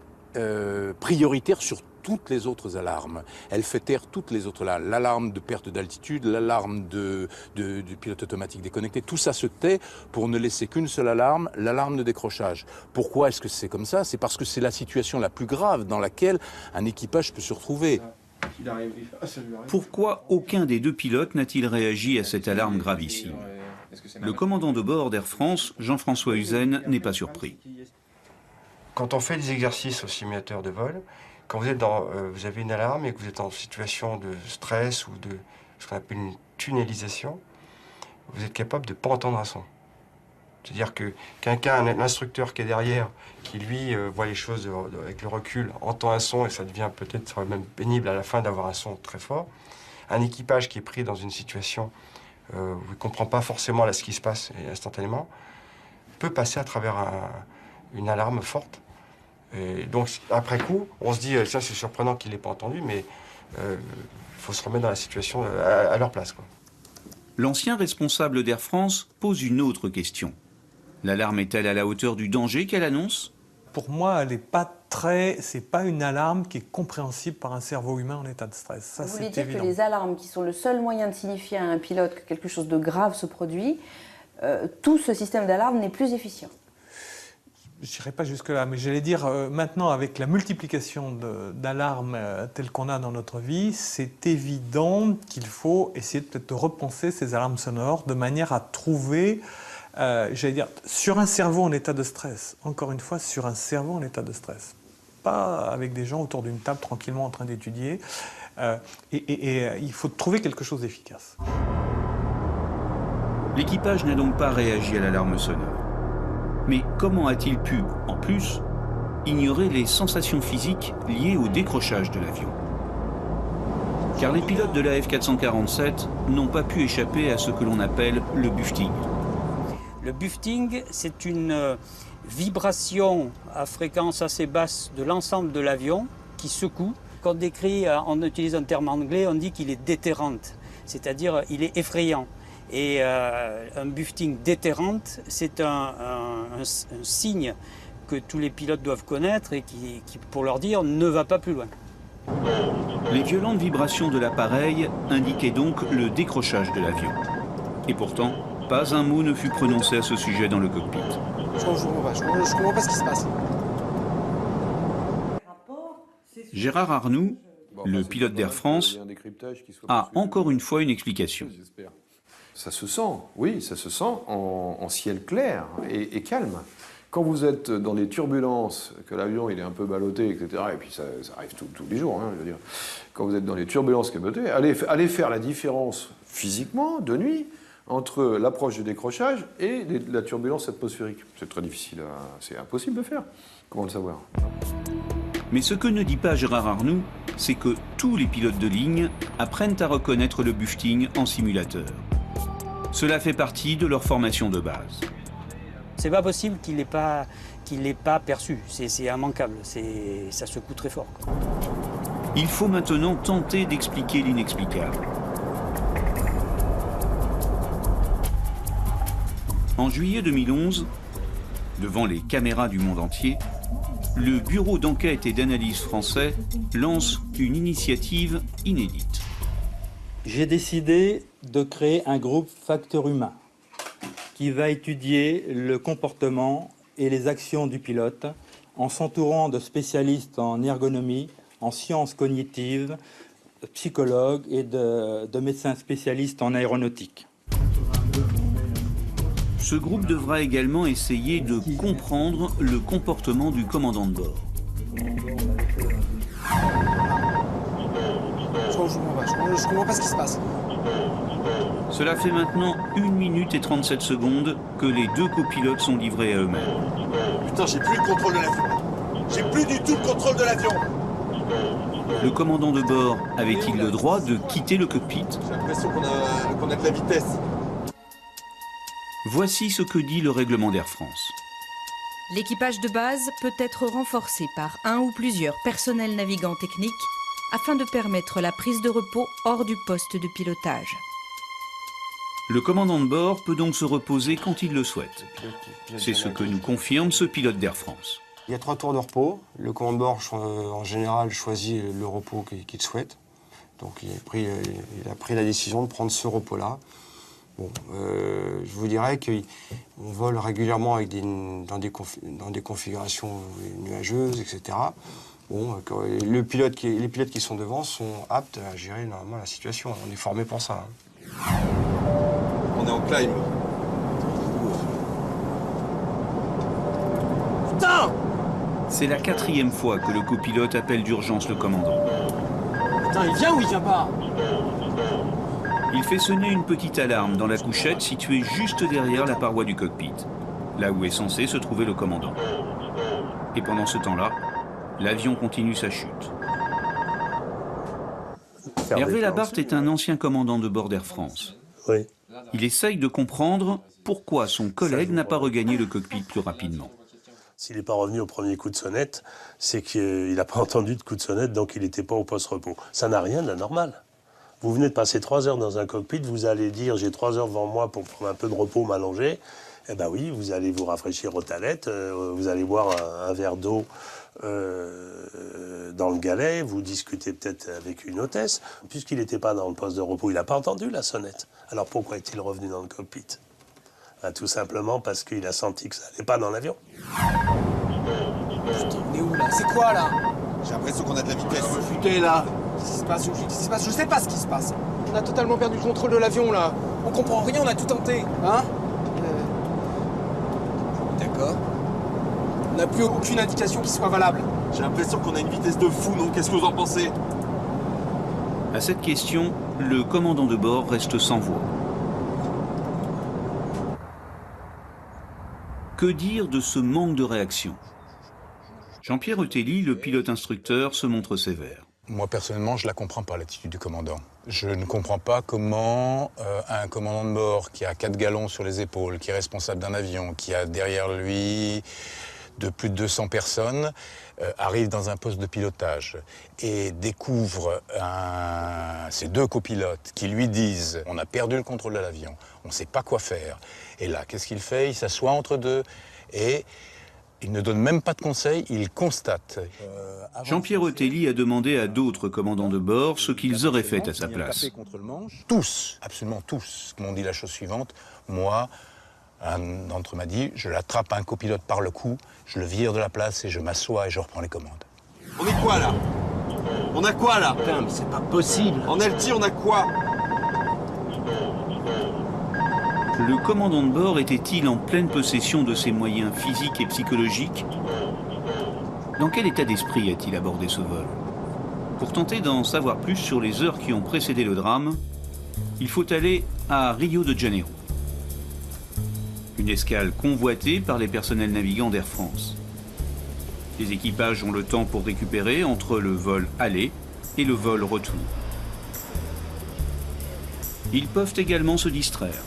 prioritaire sur toutes les autres alarmes. Elle fait taire toutes les autres alarmes. L'alarme de perte d'altitude, l'alarme du pilote automatique déconnecté, tout ça se tait pour ne laisser qu'une seule alarme, l'alarme de décrochage. Pourquoi est-ce que c'est comme ça? C'est parce que c'est la situation la plus grave dans laquelle un équipage peut se retrouver. Pourquoi aucun des deux pilotes n'a-t-il réagi à cette alarme gravissime? Le commandant de bord d'Air France, Jean-François Huzen, n'est pas surpris. Quand on fait des exercices au simulateur de vol, quand vous avez une alarme et que vous êtes en situation de stress ou de ce qu'on appelle une tunnelisation, vous êtes capable de ne pas entendre un son. C'est-à-dire que un instructeur qui est derrière, qui lui voit les choses avec le recul, entend un son et ça devient peut-être même pénible à la fin d'avoir un son très fort. Un équipage qui est pris dans une situation où il ne comprend pas forcément ce qui se passe instantanément, peut passer à travers une alarme forte. Et donc, après coup, on se dit, ça c'est surprenant qu'il ne l'ait pas entendu, mais il faut se remettre dans la situation à leur place, quoi. L'ancien responsable d'Air France pose une autre question. L'alarme est-elle à la hauteur du danger qu'elle annonce? Pour moi, c'est pas une alarme qui est compréhensible par un cerveau humain en état de stress. Ça, vous voulez c'est dire évident. que les alarmes, qui sont le seul moyen de signifier à un pilote que quelque chose de grave se produit, tout ce système d'alarme n'est plus efficient? Je n'irai pas jusque-là, mais j'allais dire, maintenant, avec la multiplication d'alarmes telles qu'on a dans notre vie, c'est évident qu'il faut essayer peut-être de repenser ces alarmes sonores de manière à trouver, j'allais dire, sur un cerveau en état de stress. Encore une fois, sur un cerveau en état de stress. Pas avec des gens autour d'une table tranquillement en train d'étudier. Il faut trouver quelque chose d'efficace. L'équipage n'a donc pas réagi à l'alarme sonore. Mais comment a-t-il pu, en plus, ignorer les sensations physiques liées au décrochage de l'avion? Car les pilotes de la F447 n'ont pas pu échapper à ce que l'on appelle le buffeting. Le buffeting, c'est une vibration à fréquence assez basse de l'ensemble de l'avion qui secoue. Quand on décrit, on utilise un terme anglais, on dit qu'il est déterrante, c'est-à-dire il est effrayant. Et un buffeting déterrante, c'est un signe que tous les pilotes doivent connaître et qui, pour leur dire, ne va pas plus loin. Les violentes vibrations de l'appareil indiquaient donc le décrochage de l'avion. Et pourtant, pas un mot ne fut prononcé à ce sujet dans le cockpit. Je comprends pas ce qui se passe. Gérard Arnoux, le pilote d'Air France, a encore une fois une explication. Ça se sent, oui, ça se sent en ciel clair et calme. Quand vous êtes dans des turbulences, que l'avion il est un peu ballotté, etc., et puis ça arrive tous les jours, hein, je veux dire, quand vous êtes dans les turbulences cabotées, allez faire la différence physiquement, de nuit, entre l'approche du décrochage et la turbulence atmosphérique. C'est très difficile, c'est impossible de faire. Comment le savoir? Mais ce que ne dit pas Gérard Arnoux, c'est que tous les pilotes de ligne apprennent à reconnaître le buffeting en simulateur. Cela fait partie de leur formation de base. C'est pas possible qu'il l'ait pas perçu, c'est immanquable, ça secoue très fort, quoi. Il faut maintenant tenter d'expliquer l'inexplicable. En juillet 2011, devant les caméras du monde entier, le Bureau d'enquête et d'analyse français lance une initiative inédite. J'ai décidé de créer un groupe Facteur Humain qui va étudier le comportement et les actions du pilote en s'entourant de spécialistes en ergonomie, en sciences cognitives, psychologues et de médecins spécialistes en aéronautique. Ce groupe devra également essayer de comprendre le comportement du commandant de bord. Je comprends pas ce qui se passe. Cela fait maintenant 1 minute et 37 secondes que les deux copilotes sont livrés à eux-mêmes. Putain, j'ai plus le contrôle de l'avion. J'ai plus du tout le contrôle de l'avion. Le commandant de bord avait-il le droit de quitter le cockpit? J'ai l'impression qu'on a de la vitesse. Voici ce que dit le règlement d'Air France. L'équipage de base peut être renforcé par un ou plusieurs personnels navigants techniques afin de permettre la prise de repos hors du poste de pilotage. Le commandant de bord peut donc se reposer quand il le souhaite. C'est ce que nous confirme ce pilote d'Air France. Il y a 3 tours de repos. Le commandant de bord, en général, choisit le repos qu'il souhaite. Donc il a pris la décision de prendre ce repos-là. Bon, je vous dirais qu'on vole régulièrement avec dans des configurations nuageuses, etc. Bon, les pilotes qui sont devant sont aptes à gérer normalement la situation. On est formé pour ça. Hein. On est en climb. Putain! C'est la 4e fois que le copilote appelle d'urgence le commandant. Putain, il vient ou il vient pas? Il fait sonner une petite alarme dans la couchette située juste derrière la paroi du cockpit, là où est censé se trouver le commandant. Et pendant ce temps-là, l'avion continue sa chute. Hervé Labarthe est un ancien commandant de bord d'Air France. Oui. Il essaye de comprendre pourquoi son collègue n'a pas regagné le cockpit plus rapidement. S'il n'est pas revenu au premier coup de sonnette, c'est qu'il n'a pas entendu de coup de sonnette, donc il n'était pas au poste repos. Ça n'a rien d'anormal. Vous venez de passer 3 heures dans un cockpit, vous allez dire j'ai 3 heures devant moi pour prendre un peu de repos, m'allonger. Eh bien oui, vous allez vous rafraîchir aux toilettes, vous allez boire un verre d'eau dans le galet, vous discutez peut-être avec une hôtesse. Puisqu'il n'était pas dans le poste de repos, il n'a pas entendu la sonnette. Alors pourquoi est-il revenu dans le cockpit? Tout simplement parce qu'il a senti que ça n'allait pas dans l'avion. Putain, on est où là? C'est quoi là? J'ai l'impression qu'on a de la vitesse. Putain là! Qu'est-ce qui se passe? Je sais pas ce qui se passe. On a totalement perdu le contrôle de l'avion là. On comprend rien, on a tout tenté. Hein? D'accord. On n'a plus aucune indication qui soit valable. J'ai l'impression qu'on a une vitesse de fou, non? Qu'est-ce que vous en pensez? À cette question, le commandant de bord reste sans voix. Que dire de ce manque de réaction? Jean-Pierre Eutelli, le pilote instructeur, se montre sévère. Moi, personnellement, je ne la comprends pas, l'attitude du commandant. Je ne comprends pas comment un commandant de bord qui a 4 galons sur les épaules, qui est responsable d'un avion, qui a derrière lui de plus de 200 personnes, arrive dans un poste de pilotage et découvre ces 2 copilotes qui lui disent « on a perdu le contrôle de l'avion, on ne sait pas quoi faire ». Et là, qu'est-ce qu'il fait? Il s'assoit entre deux et il ne donne même pas de conseils, il constate. Jean-Pierre Otelli a demandé à d'autres commandants de bord ce qu'ils auraient fait à sa place. Tous, absolument tous, m'ont dit la chose suivante. Moi, un d'entre eux m'a dit, je l'attrape un copilote par le cou, je le vire de la place et je m'assois et je reprends les commandes. On est quoi là? On a quoi là? Putain, mais c'est pas possible. En LT, on a quoi? Le commandant de bord était-il en pleine possession de ses moyens physiques et psychologiques? Dans quel état d'esprit a-t-il abordé ce vol? Pour tenter d'en savoir plus sur les heures qui ont précédé le drame, il faut aller à Rio de Janeiro. Une escale convoitée par les personnels navigants d'Air France. Les équipages ont le temps pour récupérer entre le vol aller et le vol retour. Ils peuvent également se distraire.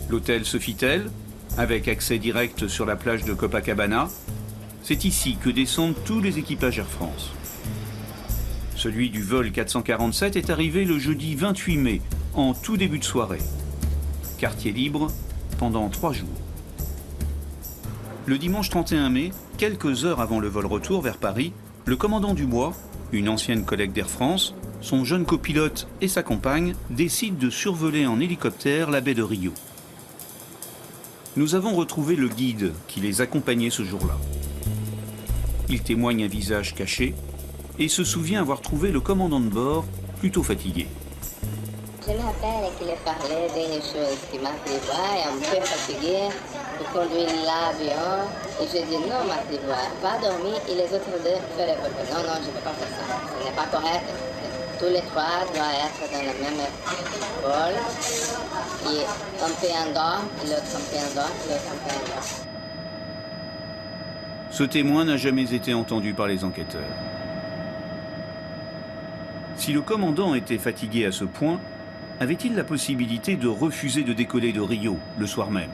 L'hôtel Sofitel, avec accès direct sur la plage de Copacabana, c'est ici que descendent tous les équipages Air France. Celui du vol 447 est arrivé le jeudi 28 mai, en tout début de soirée. Quartier libre pendant 3 jours. Le dimanche 31 mai, quelques heures avant le vol retour vers Paris, le commandant Dubois, une ancienne collègue d'Air France, son jeune copilote et sa compagne décident de survoler en hélicoptère la baie de Rio. Nous avons retrouvé le guide qui les accompagnait ce jour-là. Il témoigne un visage caché et se souvient avoir trouvé le commandant de bord plutôt fatigué. Je me rappelle qu'il parlait d'une chose qui m'a fait voir, un peu fatigué, pour conduire l'avion. Et je dis non, Marc Dubois, va dormir et les autres deux feraient pas. Non, non, je ne peux pas faire ça. Ce n'est pas correct. Tous les 3 doivent être dans le même vol. Et un peu endort, l'autre un peu endort, l'autre un peu endort. Ce témoin n'a jamais été entendu par les enquêteurs. Si le commandant était fatigué à ce point, avait-il la possibilité de refuser de décoller de Rio le soir même?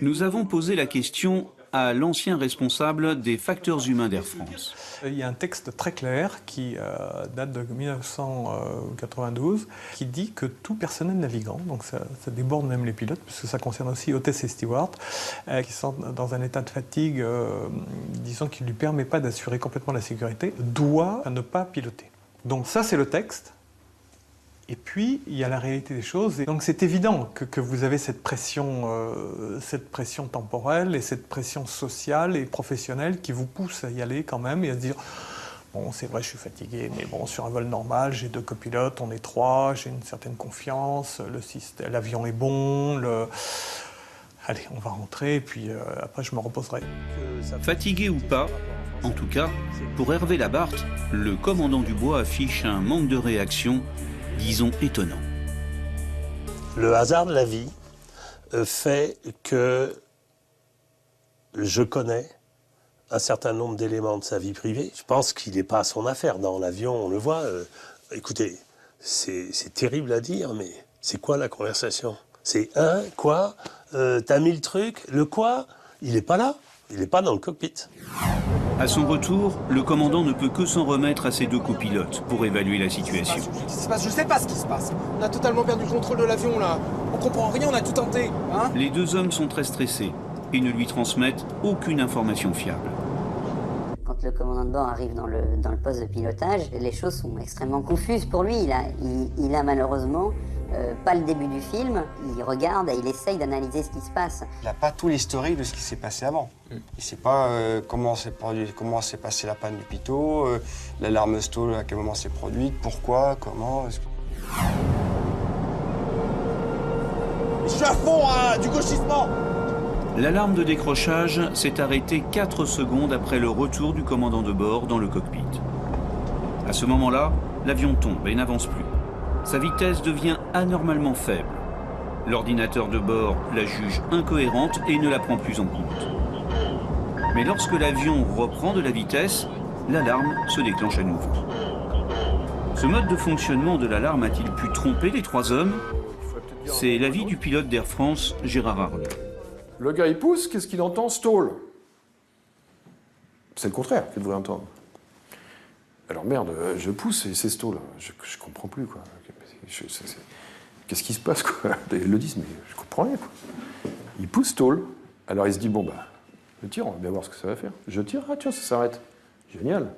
Nous avons posé la question à l'ancien responsable des facteurs humains d'Air France. Il y a un texte très clair qui date de 1992 qui dit que tout personnel navigant, donc ça déborde même les pilotes, puisque ça concerne aussi hôtesses et stewards, qui sont dans un état de fatigue, disons qui ne lui permet pas d'assurer complètement la sécurité, doit ne pas piloter. Donc ça c'est le texte. Et puis, il y a la réalité des choses. Et donc, c'est évident que vous avez cette pression temporelle et cette pression sociale et professionnelle qui vous pousse à y aller quand même et à se dire « Bon, c'est vrai, je suis fatigué, mais bon, sur un vol normal, j'ai 2 copilotes, on est 3, j'ai une certaine confiance, l'avion est bon, allez, on va rentrer, et puis après, je me reposerai. » Fatigué ou pas, en tout cas, pour Hervé Labarthe, le commandant Dubois affiche un manque de réaction disons étonnant. Le hasard de la vie fait que je connais un certain nombre d'éléments de sa vie privée. Je pense qu'il n'est pas à son affaire. Dans l'avion, on le voit. Écoutez, c'est terrible à dire, mais c'est quoi la conversation? C'est quoi? T'as mis le truc? Le quoi? Il n'est pas là. Il n'est pas dans le cockpit. À son retour, le commandant ne peut que s'en remettre à ses 2 copilotes pour évaluer la situation. Je sais pas ce qui se passe. On a totalement perdu le contrôle de l'avion là. On comprend rien, on a tout tenté. Hein? Les 2 hommes sont très stressés et ne lui transmettent aucune information fiable. Quand le commandant de bord arrive dans le poste de pilotage, les choses sont extrêmement confuses pour lui. Il a malheureusement pas le début du film. Il regarde et il essaye d'analyser ce qui se passe. Il n'a pas tout l'historique de ce qui s'est passé avant. Il ne sait pas comment s'est passée la panne du pitot, l'alarme stall, à quel moment s'est produite, pourquoi, comment. Je suis à fond, hein, du gauchissement. L'alarme de décrochage s'est arrêtée 4 secondes après le retour du commandant de bord dans le cockpit. À ce moment-là, l'avion tombe et n'avance plus. Sa vitesse devient anormalement faible. L'ordinateur de bord la juge incohérente et ne la prend plus en compte. Mais lorsque l'avion reprend de la vitesse, l'alarme se déclenche à nouveau. Ce mode de fonctionnement de l'alarme a-t-il pu tromper les trois hommes? C'est l'avis du pilote d'Air France, Gérard Arnoux. Le gars, il pousse, qu'est-ce qu'il entend? Stall. C'est le contraire qu'il devrait entendre. Alors merde, je pousse et c'est stall. Je comprends plus, quoi. Qu'est-ce qui se passe, quoi? Ils le disent, mais je comprends rien, quoi. Il pousse stall. Alors il se dit, bon, bah, je tire, on va bien voir ce que ça va faire. Je tire, ah tiens, ça s'arrête. Génial.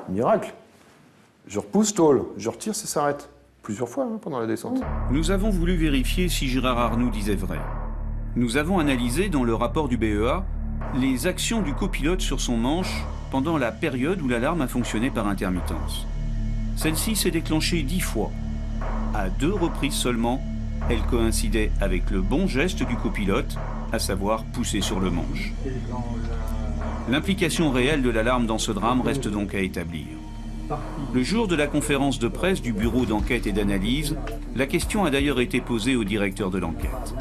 Miracle. Je repousse stall. Je retire, ça s'arrête. Plusieurs fois pendant la descente. Nous avons voulu vérifier si Gérard Arnoux disait vrai. Nous avons analysé dans le rapport du BEA les actions du copilote sur son manche pendant la période où l'alarme a fonctionné par intermittence. Celle-ci s'est déclenchée 10 fois. À 2 reprises seulement, elle coïncidait avec le bon geste du copilote, à savoir pousser sur le manche. L'implication réelle de l'alarme dans ce drame reste donc à établir. Le jour de la conférence de presse du bureau d'enquête et d'analyse, la question a d'ailleurs été posée au directeur de l'enquête.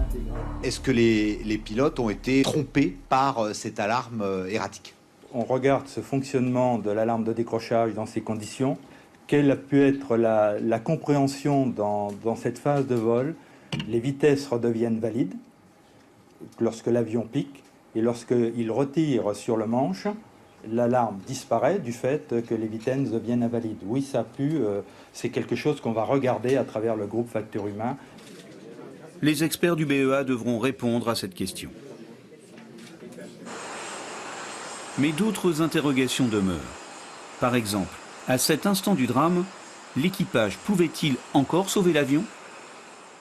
Est-ce que les pilotes ont été trompés par cette alarme erratique? On regarde ce fonctionnement de l'alarme de décrochage dans ces conditions. Quelle a pu être la compréhension dans cette phase de vol? Les vitesses redeviennent valides lorsque l'avion pique et lorsqu'il retire sur le manche, l'alarme disparaît du fait que les vitesses deviennent invalides. Oui, ça a pu, c'est quelque chose qu'on va regarder à travers le groupe facteur humain. Les experts du BEA devront répondre à cette question. Mais d'autres interrogations demeurent. Par exemple, à cet instant du drame, l'équipage pouvait-il encore sauver l'avion?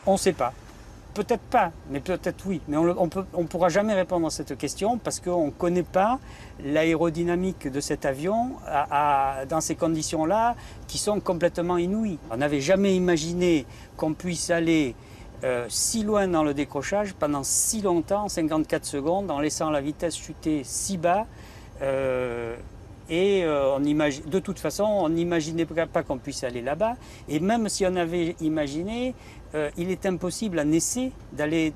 On ne sait pas. Peut-être pas, mais peut-être oui. Mais on ne pourra jamais répondre à cette question parce qu'on ne connaît pas l'aérodynamique de cet avion dans ces conditions-là qui sont complètement inouïes. On n'avait jamais imaginé qu'on puisse aller si loin dans le décrochage pendant si longtemps, 54 secondes, en laissant la vitesse chuter si bas. De toute façon, on n'imaginait pas qu'on puisse aller là-bas. Et même si on avait imaginé, il est impossible en essai d'aller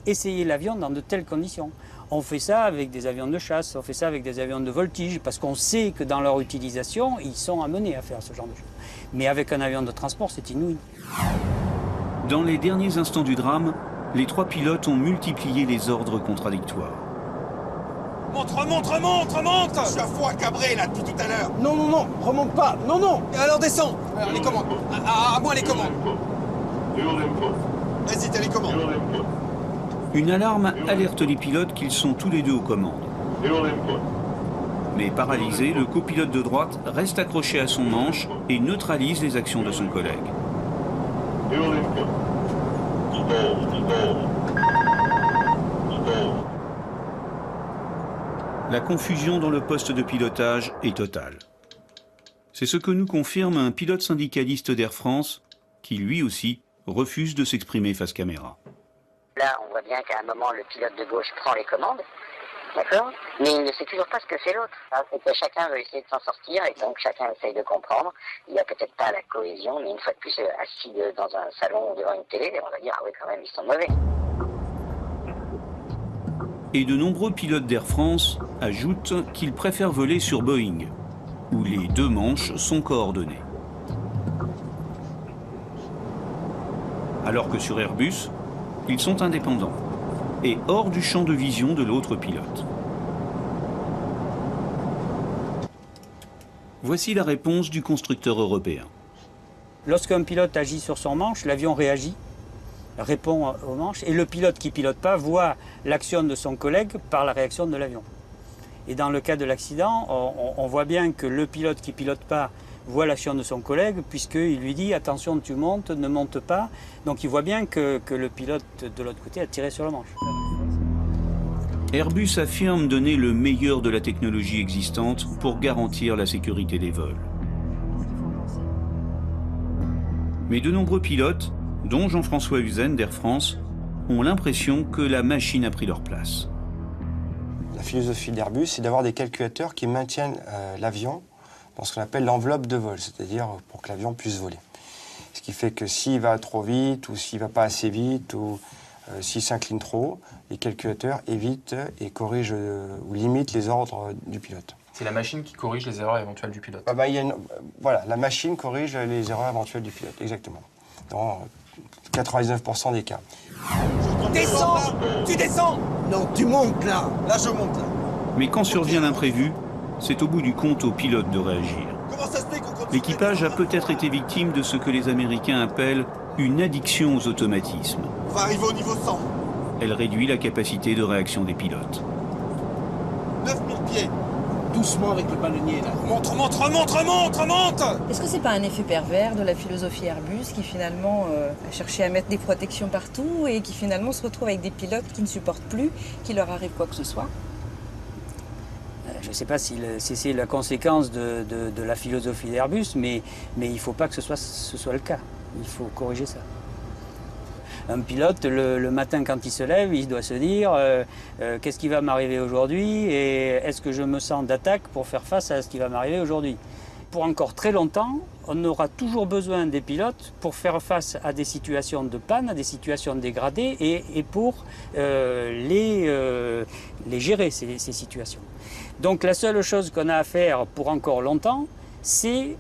essayer l'avion dans de telles conditions. On fait ça avec des avions de chasse, on fait ça avec des avions de voltige, parce qu'on sait que dans leur utilisation, ils sont amenés à faire ce genre de choses. Mais avec un avion de transport, c'est inouï. Dans les derniers instants du drame, les trois pilotes ont multiplié les ordres contradictoires. Remonte! Je suis à fond accabré là depuis tout à l'heure. Non, remonte pas. Non. Et alors descends. Alors les commandes. À moi les commandes. Vas-y, t'as les commandes. Une alarme alerte les pilotes qu'ils sont tous les deux aux commandes. Mais paralysé, le copilote de droite reste accroché à son manche et neutralise les actions de son collègue. La confusion dans le poste de pilotage est totale. C'est ce que nous confirme un pilote syndicaliste d'Air France qui, lui aussi, refuse de s'exprimer face caméra. Là, on voit bien qu'à un moment, le pilote de gauche prend les commandes, d'accord? Mais il ne sait toujours pas ce que fait l'autre. C'est que chacun veut essayer de s'en sortir et donc chacun essaye de comprendre. Il n'y a peut-être pas la cohésion, mais une fois de plus, assis dans un salon ou devant une télé, on va dire, ah oui, quand même, ils sont mauvais. Et de nombreux pilotes d'Air France ajoutent qu'ils préfèrent voler sur Boeing, où les deux manches sont coordonnées. Alors que sur Airbus, ils sont indépendants et hors du champ de vision de l'autre pilote. Voici la réponse du constructeur européen. Lorsqu'un pilote agit sur son manche, l'avion réagit, répond aux manches, et le pilote qui ne pilote pas voit l'action de son collègue par la réaction de l'avion. Et dans le cas de l'accident, on voit bien que le pilote qui ne pilote pas voit l'action de son collègue, puisqu'il lui dit « attention, tu montes, ne monte pas ». Donc il voit bien que le pilote de l'autre côté a tiré sur le manche. Airbus affirme donner le meilleur de la technologie existante pour garantir la sécurité des vols. Mais de nombreux pilotes, dont Jean-François Huzen d'Air France, ont l'impression que la machine a pris leur place. La philosophie d'Airbus, c'est d'avoir des calculateurs qui maintiennent l'avion dans ce qu'on appelle l'enveloppe de vol, c'est-à-dire pour que l'avion puisse voler. Ce qui fait que s'il va trop vite ou s'il ne va pas assez vite, ou s'ils s'inclinent trop, les calculateurs évitent et corrigent ou limitent les ordres du pilote. C'est la machine qui corrige les erreurs éventuelles du pilote. Voilà, la machine corrige les erreurs éventuelles du pilote, exactement. Dans 99% des cas. Descends! Tu descends! Non, tu montes là. Là, je monte là. Mais quand survient l'imprévu, c'est au bout du compte au pilote de réagir. Comment ça se fait qu'on continue? L'équipage a peut-être été victime de ce que les Américains appellent une addiction aux automatismes. On va arriver au niveau 100. Elle réduit la capacité de réaction des pilotes. 9000 pieds. Doucement avec le ballonnier, là. Remonte! Est-ce que c'est pas un effet pervers de la philosophie Airbus qui finalement a cherché à mettre des protections partout et qui finalement se retrouve avec des pilotes qui ne supportent plus qu'il leur arrive quoi que ce soit? Je ne sais pas si c'est la conséquence de la philosophie d'Airbus, mais il ne faut pas que ce soit le cas. Il faut corriger ça. Un pilote, le matin quand il se lève, il doit se dire qu'est-ce qui va m'arriver aujourd'hui et est-ce que je me sens d'attaque pour faire face à ce qui va m'arriver aujourd'hui. Pour encore très longtemps, on aura toujours besoin des pilotes pour faire face à des situations de panne, à des situations dégradées et pour les gérer, ces situations. Donc la seule chose qu'on a à faire pour encore longtemps, c'est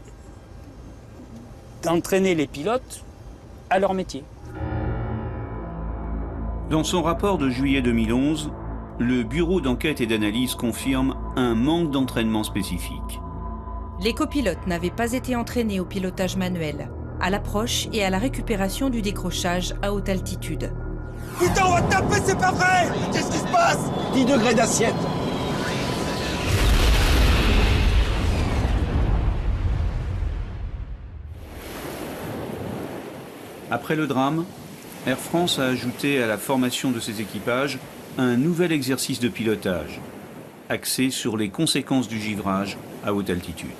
d'entraîner les pilotes à leur métier. Dans son rapport de juillet 2011, le Bureau d'enquête et d'analyse confirme un manque d'entraînement spécifique. Les copilotes n'avaient pas été entraînés au pilotage manuel, à l'approche et à la récupération du décrochage à haute altitude. Putain, on va taper, c'est pas vrai! Qu'est-ce qui se passe? 10 degrés d'assiette. Après le drame, Air France a ajouté à la formation de ses équipages un nouvel exercice de pilotage, axé sur les conséquences du givrage à haute altitude.